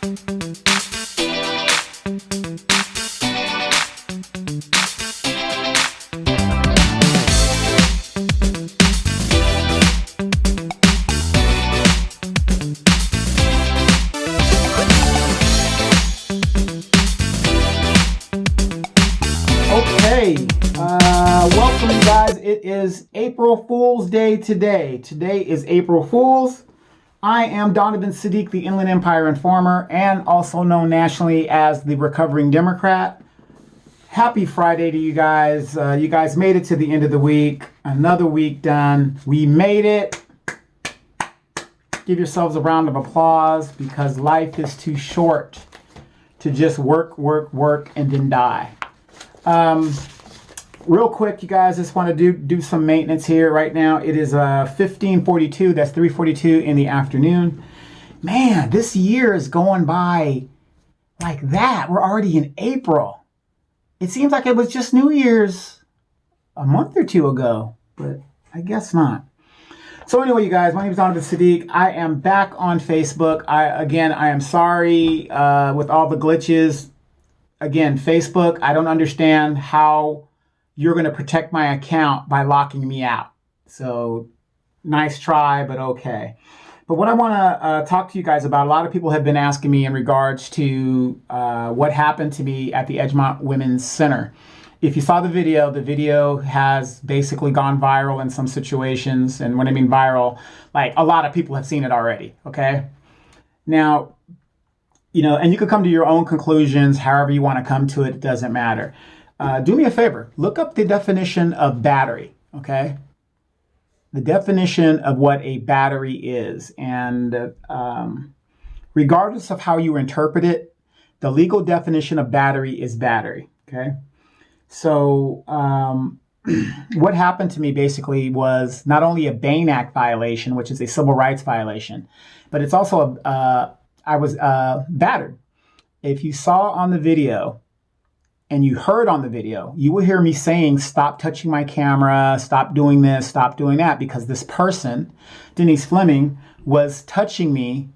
Welcome you guys. It is April Fool's Day today. Today is April Fool's. I am Donovan Sadiq, the Inland Empire Informer, and also known nationally as the Recovering Democrat. Happy Friday to you guys. You guys made it to the end of the week. Another week done. We made it. Give yourselves a round of applause because life is too short to just work, and then die. Real quick, you guys, just want to do some maintenance here right now. It is 15:42. That's 3:42 in the afternoon. Man, this year is going by like that. We're already in April. It seems like it was just New Year's a month or two ago, but I guess not. So anyway, you guys, my name is Donovan Sadiq. I am back on Facebook. I am sorry with all the glitches. Again, Facebook, I don't understand how you're going to protect my account by locking me out. So nice try, but okay. But what I want to talk to you guys about, a lot of people have been asking me in regards to what happened to me at the Edgemont Women's Center. If you saw the video has basically gone viral in some situations. And when I mean viral, like a lot of people have seen it already, okay? Now, you know, and you could come to your own conclusions, however you want to come to it, it doesn't matter. Do me a favor, look up the definition of battery, okay? The definition of what a battery is. And regardless of how you interpret it, the legal definition of battery is battery, okay? So what happened to me basically was not only a Bain Act violation, which is a civil rights violation, but it's also I was battered. If you saw on the video, and you heard on the video, you will hear me saying, stop touching my camera, stop doing this, stop doing that, because this person, Denise Fleming, was touching me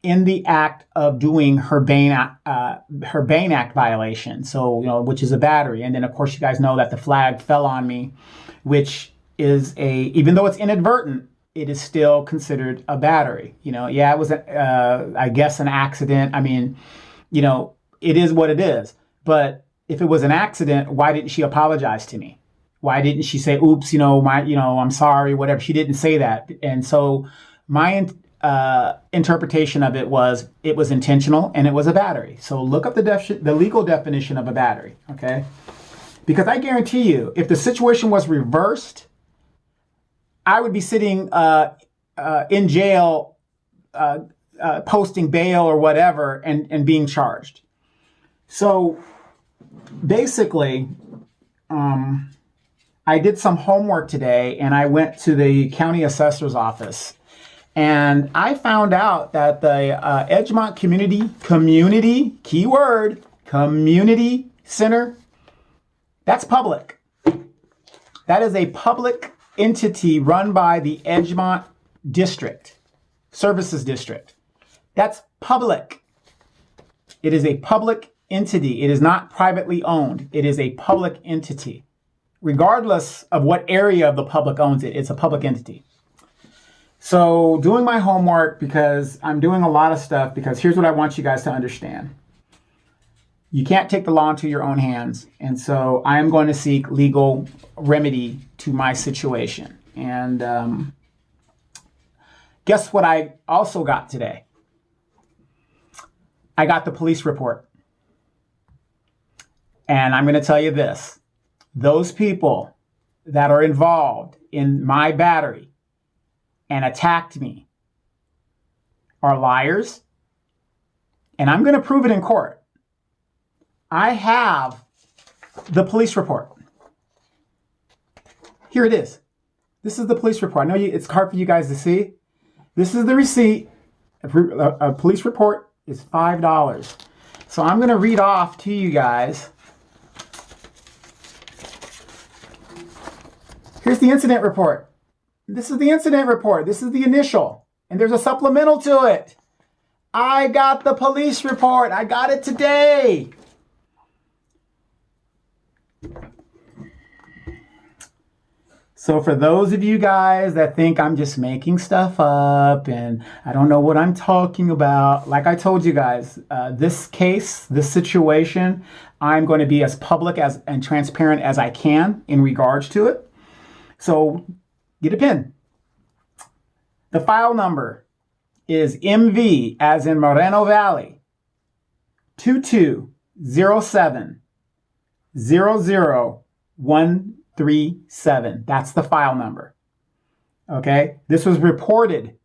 in the act of doing her Bain Act violation. So, you know, which is a battery. And then of course you guys know that the flag fell on me, which is even though it's inadvertent, it is still considered a battery. You know, yeah, it was, I guess, an accident. I mean, you know, it is what it is. But if it was an accident, why didn't she apologize to me? Why didn't she say, oops, I'm sorry, whatever. She didn't say that. And so my interpretation of it was intentional and it was a battery. So look up the legal definition of a battery, okay? Because I guarantee you, if the situation was reversed, I would be sitting in jail, posting bail or whatever and being charged. So basically, I did some homework today and I went to the county assessor's office and I found out that the Edgemont Community, keyword, Community Center, that's public. That is a public entity run by the Edgemont Services District. That's public. It is a public entity. It is not privately owned. It is a public entity. Regardless of what area of the public owns it, it's a public entity. So doing my homework, because I'm doing a lot of stuff, because here's what I want you guys to understand. You can't take the law into your own hands. And so I am going to seek legal remedy to my situation. And guess what I also got today? I got the police report. And I'm going to tell you this. Those people that are involved in my battery and attacked me are liars. And I'm going to prove it in court. I have the police report. Here it is. This is the police report. I know it's hard for you guys to see. This is the receipt. A police report is $5. So I'm going to read off to you guys. Here's the incident report. This is the incident report. This is the initial. And there's a supplemental to it. I got the police report. I got it today. So for those of you guys that think I'm just making stuff up and I don't know what I'm talking about, like I told you guys, this case, this situation, I'm going to be as public and transparent as I can in regards to it. So get a pen. The file number is MV, as in Moreno Valley, 2207 00137. That's the file number. Okay, this was reported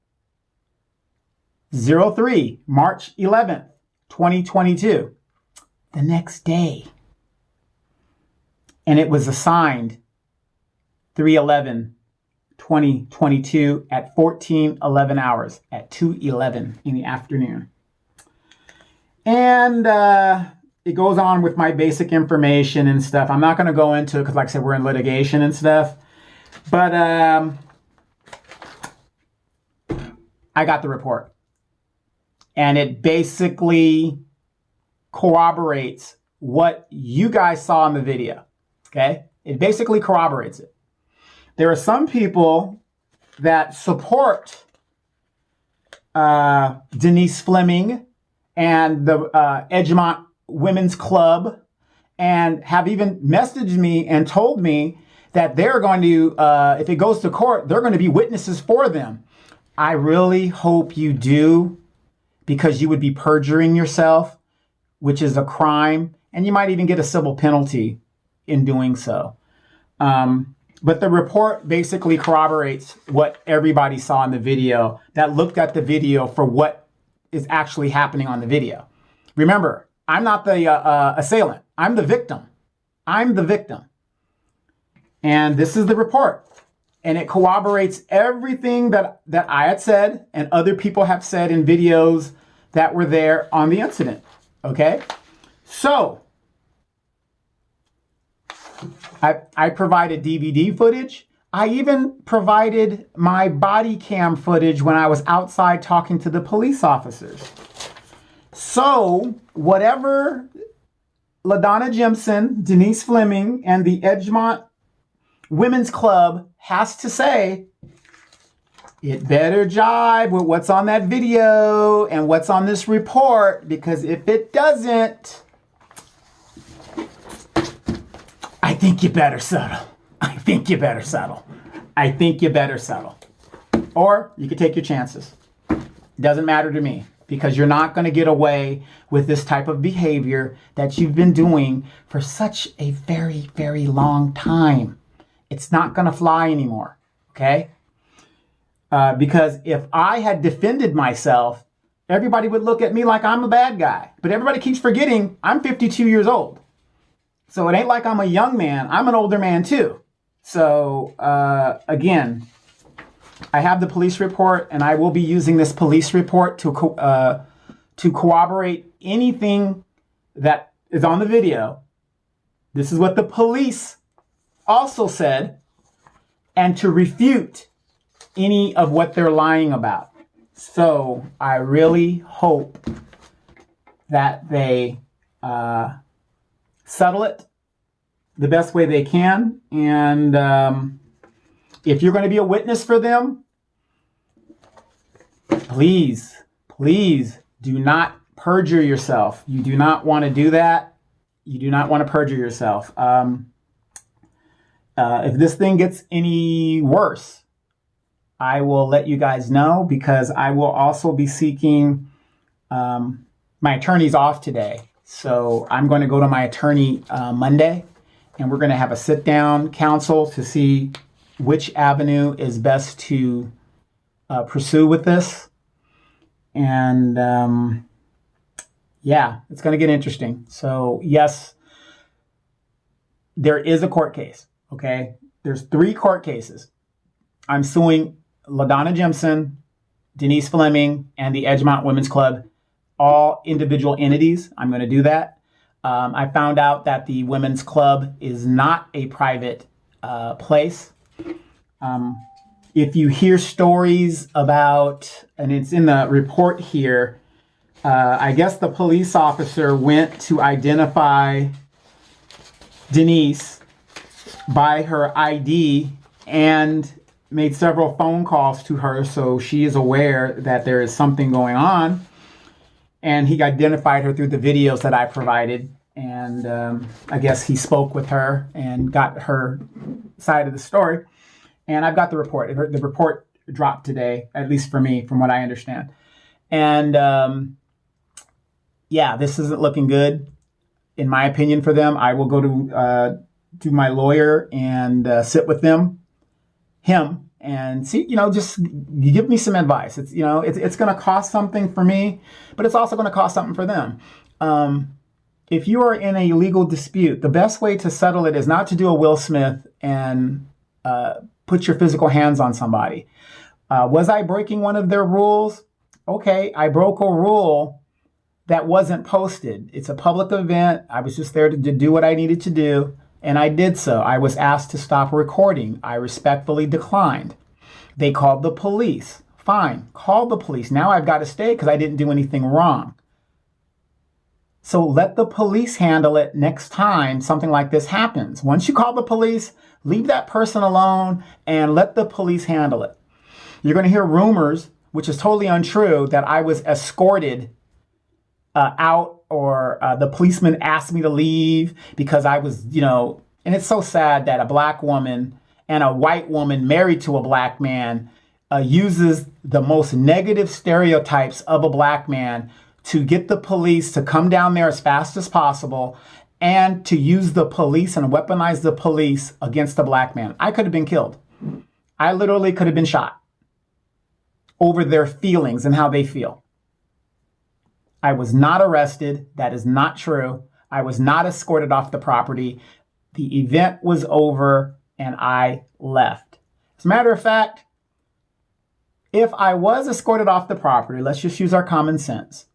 03 March 11th, 2022, the next day. And it was assigned 3/11/2022 at 14:11 hours at 2:11 in the afternoon. And it goes on with my basic information and stuff. I'm not going to go into it because, like I said, we're in litigation and stuff. But I got the report. And it basically corroborates what you guys saw in the video. Okay? It basically corroborates it. There are some people that support Denise Fleming and the Edgemont Women's Club, and have even messaged me and told me that they're going to, if it goes to court, they're going to be witnesses for them. I really hope you do, because you would be perjuring yourself, which is a crime, and you might even get a civil penalty in doing so. But the report basically corroborates what everybody saw in the video that looked at the video for what is actually happening on the video. Remember, I'm not the assailant. I'm the victim. I'm the victim. And this is the report. And it corroborates everything that I had said and other people have said in videos that were there on the incident. Okay? So, I provided DVD footage. I even provided my body cam footage when I was outside talking to the police officers. So, whatever LaDonna Jimson, Denise Fleming, and the Edgemont Women's Club has to say, it better jive with what's on that video and what's on this report, because if it doesn't, I think you better settle. I think you better settle. I think you better settle. Or you could take your chances. It doesn't matter to me, because you're not going to get away with this type of behavior that you've been doing for such a very, very long time. It's not going to fly anymore, okay? Because if I had defended myself, everybody would look at me like I'm a bad guy. But everybody keeps forgetting I'm 52 years old. So it ain't like I'm a young man. I'm an older man too. So again, I have the police report, and I will be using this police report to corroborate anything that is on the video. This is what the police also said, and to refute any of what they're lying about. So I really hope that they settle it the best way they can. And if you're going to be a witness for them, please do not perjure yourself. You do not want to do that. You do not want to perjure yourself. If this thing gets any worse, I will let you guys know, because I will also be seeking, my attorney's off today. So I'm going to go to my attorney Monday, and we're going to have a sit-down counsel to see which avenue is best to pursue with this. And yeah, it's going to get interesting. So yes, there is a court case. Okay, there's 3 court cases. I'm suing LaDonna Jimson, Denise Fleming, and the Edgemont Women's Club, all individual entities. I'm going to do that. I found out that the Women's Club is not a private place. If you hear stories about, and it's in the report here, I guess the police officer went to identify Denise by her ID and made several phone calls to her, so she is aware that there is something going on. And he identified her through the videos that I provided. And I guess he spoke with her and got her side of the story. And I've got the report. The report dropped today, at least for me, from what I understand. And yeah, this isn't looking good, in my opinion, for them. I will go to my lawyer and sit with him, and see, just give me some advice. It's going to cost something for me, but it's also going to cost something for them. If you are in a legal dispute, the best way to settle it is not to do a Will Smith and put your physical hands on somebody. Was I breaking one of their rules? Okay, I broke a rule that wasn't posted. It's a public event. I was just there to do what I needed to do, and I did so. I was asked to stop recording. I respectfully declined. They called the police. Fine, call the police. Now I've got to stay because I didn't do anything wrong. So let the police handle it next time something like this happens. Once you call the police, leave that person alone and let the police handle it. You're going to hear rumors, which is totally untrue, that I was escorted out, or the policeman asked me to leave because I was, and it's so sad that a black woman and a white woman married to a black man uses the most negative stereotypes of a black man to get the police to come down there as fast as possible and to use the police and weaponize the police against the black man. I could have been killed. I literally could have been shot over their feelings and how they feel. I was not arrested. That is not true. I was not escorted off the property. The event was over and I left. As a matter of fact, if I was escorted off the property, let's just use our common sense,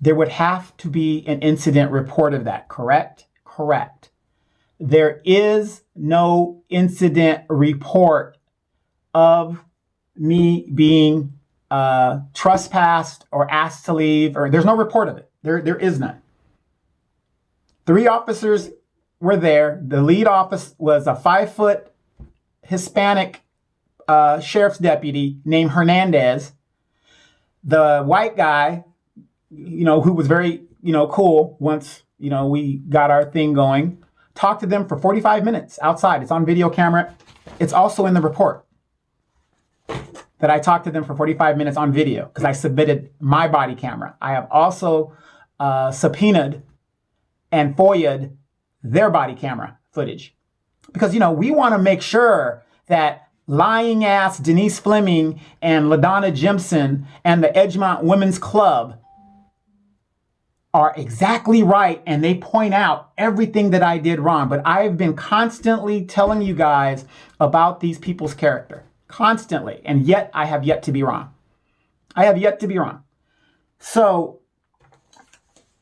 there would have to be an incident report of that, correct? Correct. There is no incident report of me being trespassed or asked to leave, or there's no report of it. There is none. 3 officers were there. The lead officer was a 5-foot Hispanic sheriff's deputy named Hernandez. The white guy, who was very, cool once, we got our thing going, talked to them for 45 minutes outside. It's on video camera. It's also in the report that I talked to them for 45 minutes on video because I submitted my body camera. I have also subpoenaed and FOIA'd their body camera footage because, we want to make sure that lying ass Denise Fleming and LaDonna Jimson and the Edgemont Women's Club are exactly right, and they point out everything that I did wrong. But I've been constantly telling you guys about these people's character. Constantly. And yet I have yet to be wrong. I have yet to be wrong. So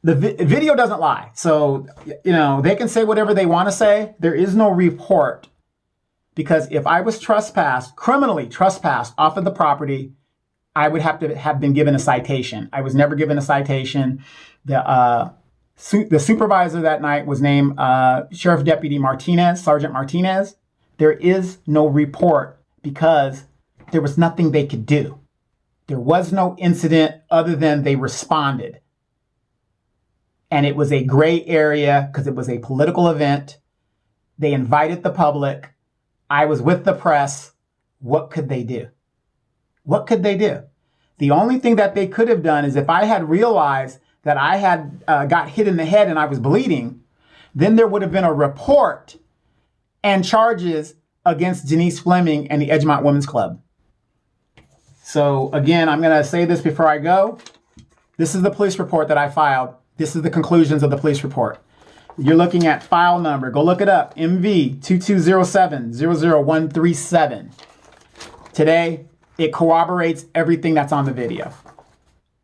the video doesn't lie. So, they can say whatever they want to say. There is no report because if I was criminally trespassed off of the property, I would have to have been given a citation. I was never given a citation. The supervisor that night was named Sheriff Deputy Martinez, Sergeant Martinez. There is no report because there was nothing they could do. There was no incident other than they responded. And it was a gray area because it was a political event. They invited the public. I was with the press. What could they do? What could they do? The only thing that they could have done is if I had realized that I had got hit in the head and I was bleeding, then there would have been a report and charges against Denise Fleming and the Edgemont Women's Club. So again, I'm going to say this before I go. This is the police report that I filed. This is the conclusions of the police report. You're looking at file number. Go look it up. MV 2207-00137. Today, it corroborates everything that's on the video.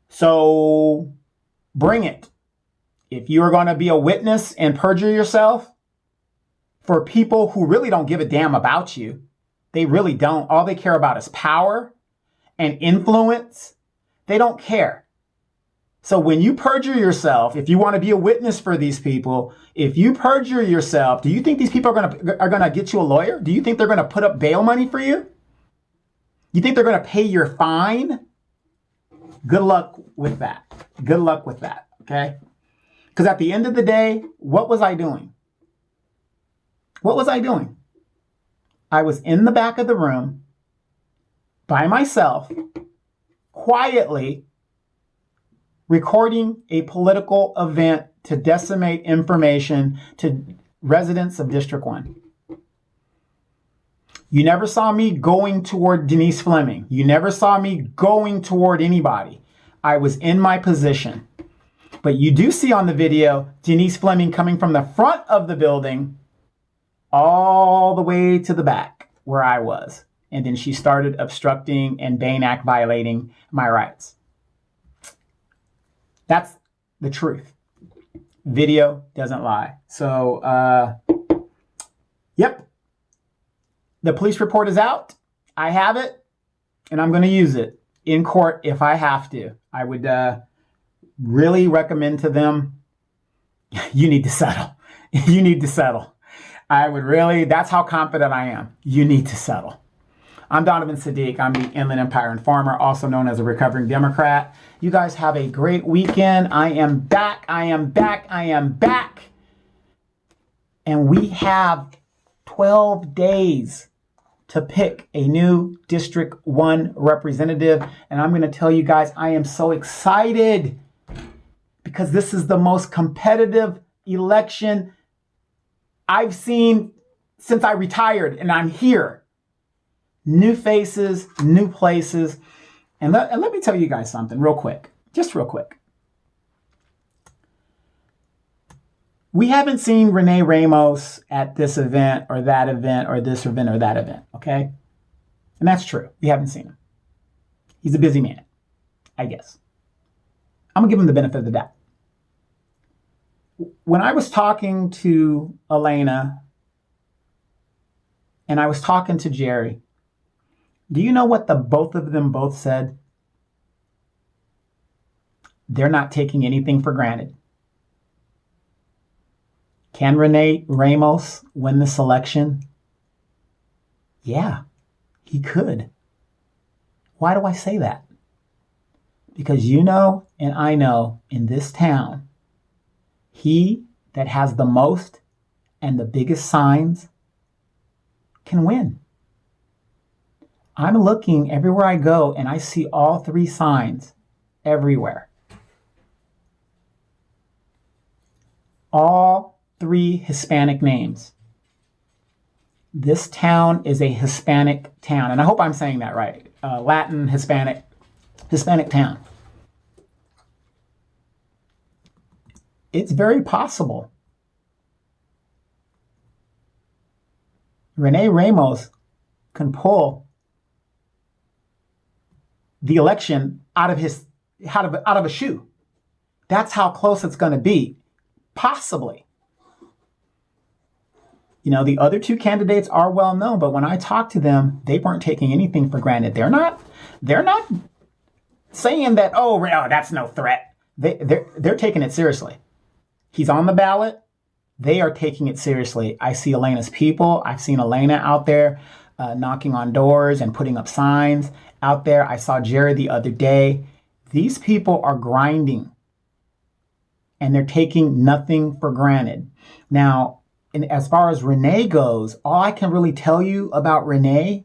So bring it. If you are going to be a witness and perjure yourself for people who really don't give a damn about you, they really don't. All they care about is power and influence. They don't care. So when you perjure yourself, if you want to be a witness for these people, if you perjure yourself, do you think these people are gonna get you a lawyer? Do you think they're gonna put up bail money for you? You think they're gonna pay your fine? Good luck with that. Good luck with that, okay? Because at the end of the day, what was I doing? What was I doing? I was in the back of the room by myself, quietly recording a political event to decimate information to residents of District 1. You never saw me going toward Denise Fleming. You never saw me going toward anybody. I was in my position. But you do see on the video Denise Fleming coming from the front of the building all the way to the back where I was. And then she started obstructing and Bain Act violating my rights. That's the truth. Video doesn't lie. So, yep. The police report is out. I have it, and I'm going to use it in court if I have to. I would really recommend to them, you need to settle. You need to settle. I would really, that's how confident I am. You need to settle. I'm Donovan Sadiq. I'm the Inland Empire Informer, also known as a recovering Democrat. You guys have a great weekend. I am back. I am back. I am back. And we have 12 days to pick a new District 1 representative. And I'm going to tell you guys, I am so excited because this is the most competitive election I've seen since I retired, and I'm here. New faces, new places. And let me tell you guys something real quick, just real quick. We haven't seen Renee Ramos at this event or that event or this event or that event, okay? And that's true. We haven't seen him. He's a busy man, I guess. I'm going to give him the benefit of the doubt. When I was talking to Elena and I was talking to Jerry, do you know what both of them both said? They're not taking anything for granted. Can Renee Ramos win this election? Yeah, he could. Why do I say that? Because you know and I know in this town, he that has the most and the biggest signs can win. I'm looking everywhere I go and I see all three signs everywhere. All three Hispanic names. This town is a Hispanic town. And I hope I'm saying that right. Latin, Hispanic town. It's very possible Renee Ramos can pull the election out of a shoe. That's how close it's going to be. Possibly. You know, the other two candidates are well known, but when I talked to them, they weren't taking anything for granted. They're not saying that, oh, that's no threat. They're taking it seriously. He's on the ballot. They are taking it seriously. I see Elena's people. I've seen Elena out there knocking on doors and putting up signs out there. I saw Jerry the other day. These people are grinding and they're taking nothing for granted. Now, as far as Renee goes, all I can really tell you about Renee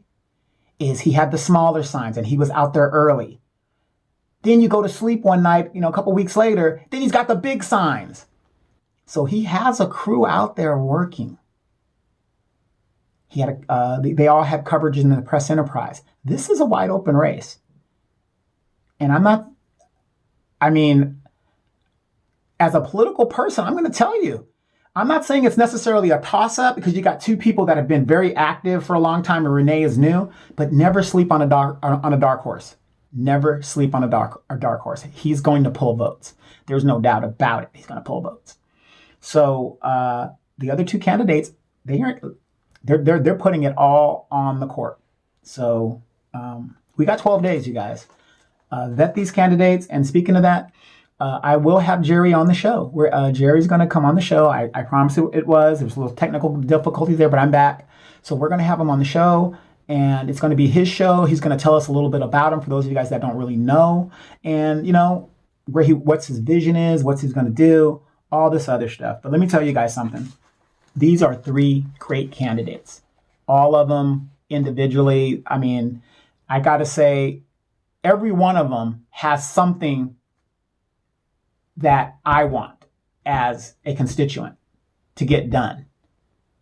is he had the smaller signs and he was out there early. Then you go to sleep one night, a couple weeks later, then he's got the big signs. So he has a crew out there working. They all had coverage in the press enterprise. This is a wide open race. And as a political person, I'm going to tell you, I'm not saying it's necessarily a toss-up because you got two people that have been very active for a long time and Renee is new, but never sleep on a dark horse. Never sleep on a dark horse. He's going to pull votes. There's no doubt about it. He's going to pull votes. So the other two candidates, they're putting it all on the court. So we got 12 days, you guys. Vet these candidates. And speaking of that, I will have Jerry on the show. Jerry's going to come on the show. I promise it was. There was a little technical difficulties there, but I'm back. So we're going to have him on the show, and it's going to be his show. He's going to tell us a little bit about him for those of you guys that don't really know, and what's his vision is, what's he's going to do, all this other stuff. But let me tell you guys something. These are 3 great candidates. All of them individually. I mean, I got to say, every one of them has something that I want as a constituent to get done.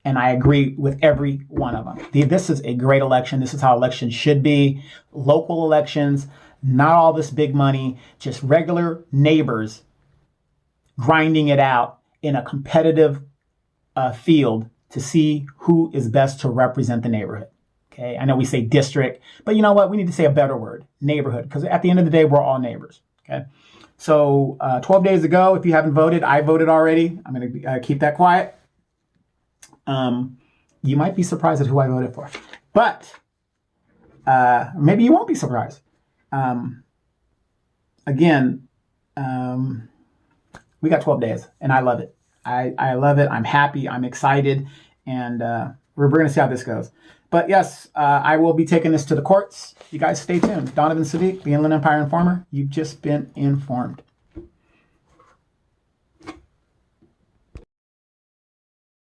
And I agree with every one of them. This is a great election. This is how elections should be. Local elections, not all this big money, just regular neighbors grinding it out in a competitive field to see who is best to represent the neighborhood. Okay, I know we say district, but you know what? We need to say a better word, neighborhood, because at the end of the day, we're all neighbors. Okay, so 12 days ago, if you haven't voted, I voted already. I'm going to keep that quiet. You might be surprised at who I voted for, but maybe you won't be surprised. Again, we got 12 days, and I love it. I love it. I'm happy. I'm excited, and we're going to see how this goes. But yes, I will be taking this to the courts. You guys stay tuned. Donovan Sadiq, the Inland Empire Informer. You've just been informed.